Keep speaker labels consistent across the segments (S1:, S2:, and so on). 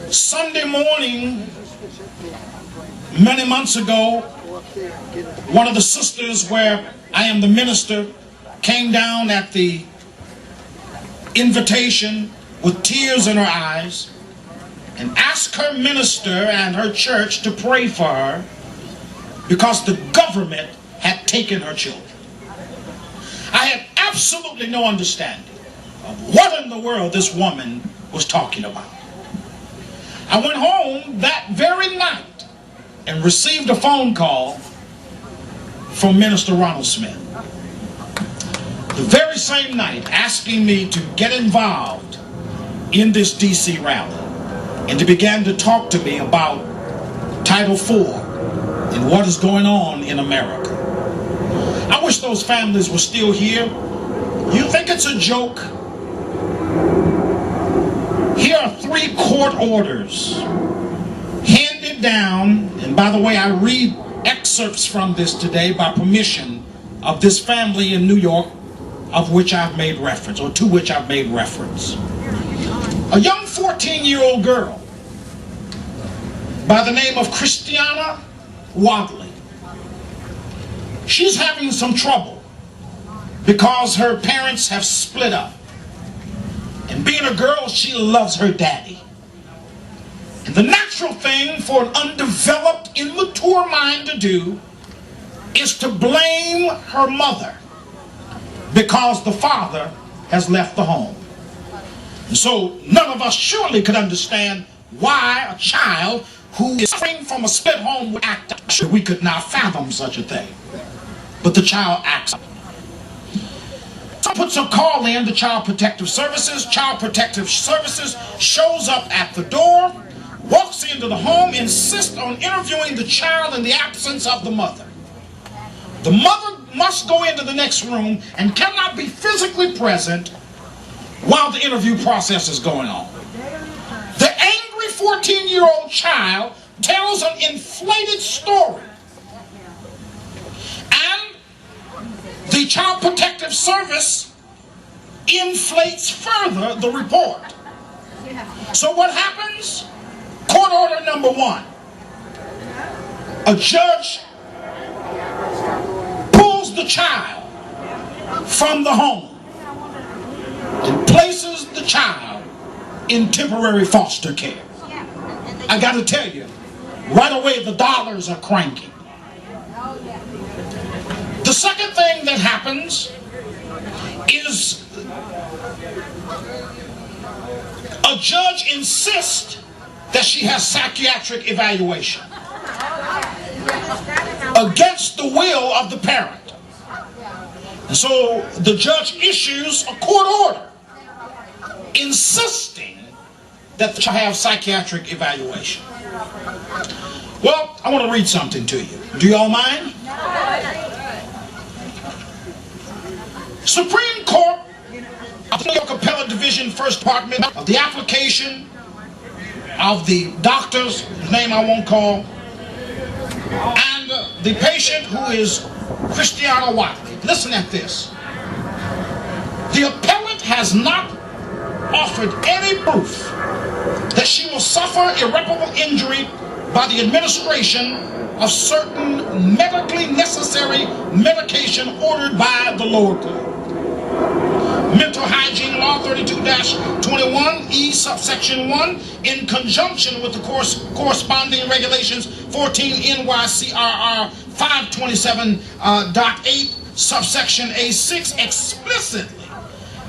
S1: Sunday morning, many months ago, one of the sisters where I am the minister came down at the invitation with tears in her eyes and asked her minister and her church to pray for her because the government had taken her children. I had absolutely no understanding of what in the world this woman was talking about. I went home that very night and received a phone call from Minister Ronald Smith. The very same night, asking me to get involved in this DC rally and to begin to talk to me about Title IV and what is going on in America. I wish those families were still here. You think it's a joke? Here are 3 court orders handed down, and by the way, I read excerpts from this today by permission of this family in New York, of which I've made reference, or to which I've made reference. A young 14-year-old girl by the name of Christiana Wadley. She's having some trouble because her parents have split up. And being a girl, she loves her daddy. And the natural thing for an undeveloped, immature mind to do is to blame her mother because the father has left the home. And so none of us surely could understand why a child who is suffering from a split home would act out. We could not fathom such a thing. But the child acts out. So puts a call in to Child Protective Services. Child Protective Services shows up at the door, walks into the home, insists on interviewing the child in the absence of the mother. The mother must go into the next room and cannot be physically present while the interview process is going on. The angry 14-year-old child tells an inflated story. And the Child Protective Service inflates further the report. So what happens? Court order number 1. A judge pulls the child from the home and places the child in temporary foster care. I got to tell you, right away the dollars are cranking. The second thing that happens is a judge insists that she has psychiatric evaluation against the will of the parent. And so the judge issues a court order insisting that the child have psychiatric evaluation. Well, I want to read something to you. Do y'all mind? Supreme Court of the New York Appellate Division, First Department, of the application of the doctor's name I won't call, and the patient who is Christiana Watley. Listen at this. The appellant has not offered any proof that she will suffer irreparable injury by the administration of certain medically necessary medication ordered by the lower court. Mental Hygiene Law 32-21, E subsection 1, in conjunction with the corresponding regulations 14 NYCRR 527.8, subsection A6, explicitly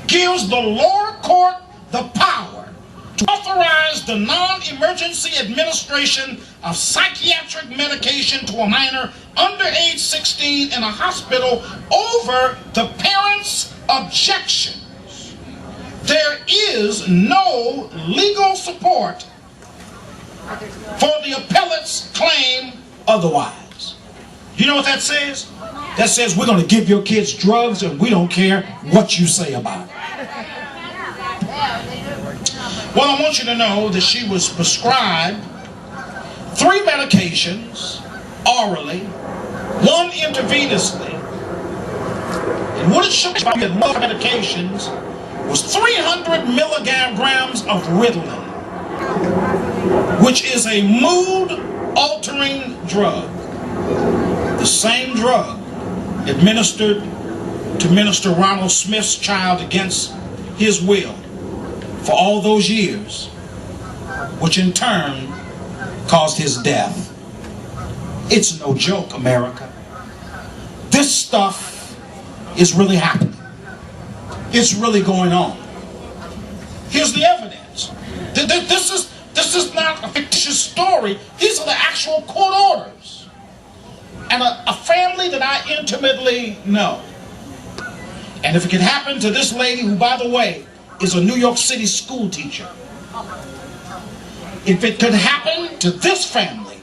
S1: gives the lower court the power to authorize the non-emergency administration of psychiatric medication to a minor under age 16 in a hospital over the parent's objections. There is no legal support for the appellate's claim otherwise. You know what that says? That says we're going to give your kids drugs and we don't care what you say about it. Well, I want you to know that she was prescribed 3 medications orally, 1 intravenously. And what it shows by medications was 300 milligrams of Ritalin, which is a mood-altering drug. The same drug administered to Minister Ronald Smith's child against his will for all those years, which in turn caused his death. It's no joke, America. This stuff is really happening. It's really going on. Here's the evidence. This is not a fictitious story. These are the actual court orders. And a family that I intimately know. And if it could happen to this lady, who, by the way, is a New York City school teacher, if it could happen to this family,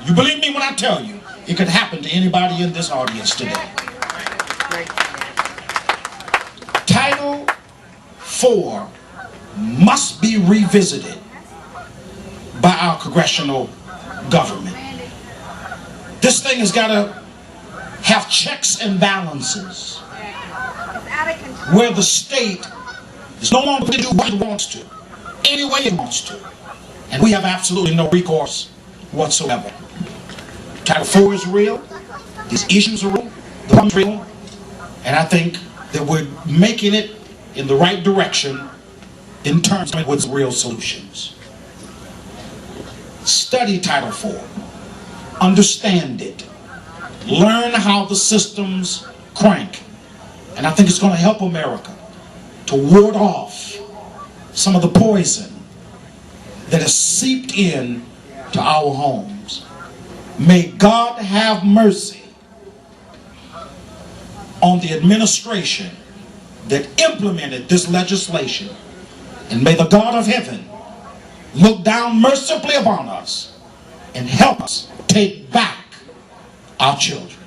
S1: you believe me when I tell you, it could happen to anybody in this audience today. Title IV must be revisited by our congressional government. This thing has got to have checks and balances, where the state is no longer going to do what it wants to, any way it wants to, and we have absolutely no recourse whatsoever. Title IV is real, these issues are real, the problem's real, and I think that we're making it in the right direction in terms of what's real solutions. Study Title IV, understand it, learn how the systems crank, and I think it's going to help America to ward off some of the poison that has seeped in to our homes. May God have mercy on the administration that implemented this legislation, and may the God of heaven look down mercifully upon us and help us take back our children.